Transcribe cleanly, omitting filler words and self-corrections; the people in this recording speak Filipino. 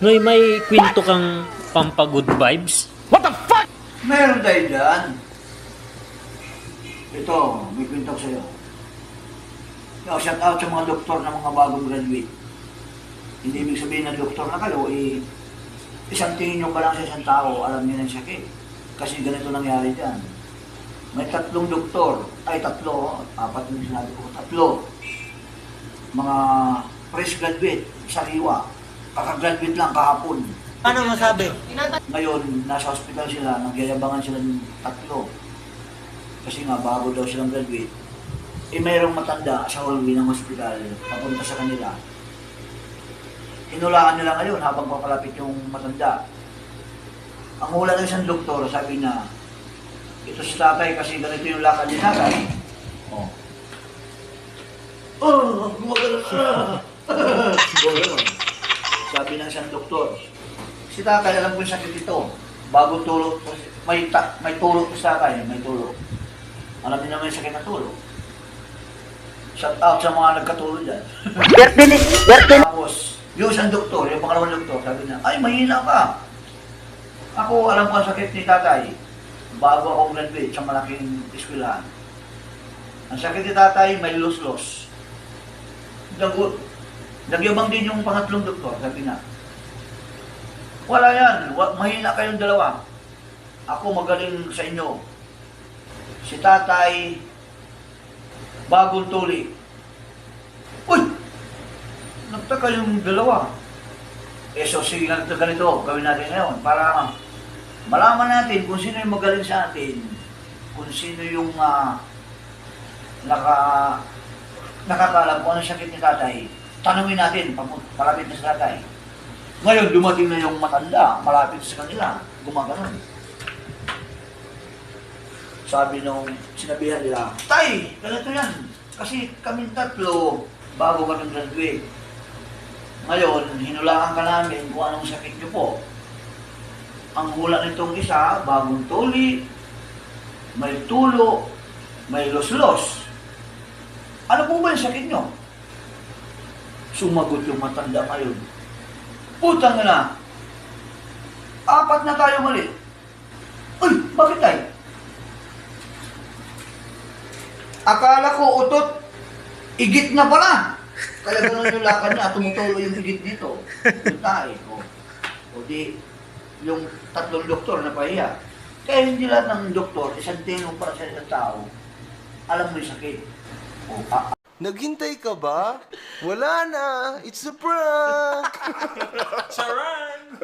Noy, may kwento kang pampagood vibes? Meron tayo dyan. Ito, may kwento ko sa'yo. Shout out sa mga doktor na mga bagong graduate. Hindi ibig sabihin na doktor na kayo, isang tingin nyo pa lang sa isang tao, alam niyo ng sakit. Kasi ganito nangyari dyan. May 3 doktor, apat yung sinabi ko, 3. Mga fresh graduate, sariwa. Kakagraduate lang kahapon. Ano masabi? Ngayon, nasa hospital sila, nagyayabangan sila ng 3. Kasi nga, bago daw silang graduate. Mayroong matanda sa hallway ng hospital, papunta sa kanila. Hinulaan nila ngayon habang papalapit yung matanda. Ang hula ng isang doktor, sabi na, ito si tatay kasi ganito yung lakad ni tatay. Gumagano siya. Sabi ng isang doktor, si tatay alam ko yung sakit ito. Bago tulog, may tulog sa tatay, may tulog. Alam niyo naman yung sakit ng tulog. Shout out sa mga nagkatulog dyan. Tapos, yung isang doktor, yung pangalawang doktor, sabi niya, ay, mahina ka. Ako, alam ko ang sakit ni tatay. Bago akong graduate sa malaking eskwelahan. Ang sakit ni tatay, may los-los. Nagyabang din yung pangatlong doktor, sabi niya. Wala yan, mahina kayong dalawa. Ako magaling sa inyo. Si tatay, bagong tuli. Uy! Nagtaka yung dalawa. So sige ganito, gawin natin ngayon para malaman natin kung sino yung magaling sa atin, kung sino yung nakakalam kung ano sakit ni tatay. Tanungin natin, palapit na sa tatay. Ngayon, dumating na yung matanda, malapit sa kanila, gumaganon. Sabi nung sinabihan nila, Tay, ganito yan. Kasi kaming 3, bago kami graduate. Ngayon, hinulaan ka namin kung anong sakit niyo po. Ang hula nitong isa, bagong tuli, may tulo, may los-los. Ano po ba yung sakit niyo? Sumagot yung matanda ngayon. Putang na! 4 na tayo mali. Uy, bakit tayo? Akala ko utot, igit na pala. Kaya ganun yung lakad niya, tumutulo yung igit dito. Yung tae ko. O di, yung 3 doktor na pahiya. Kaya hindi lahat ng doktor, isang tingin para sa isang tao, alam mo yung sakit. O, Naghintay ka ba? Wala na! It's a prank! Charan!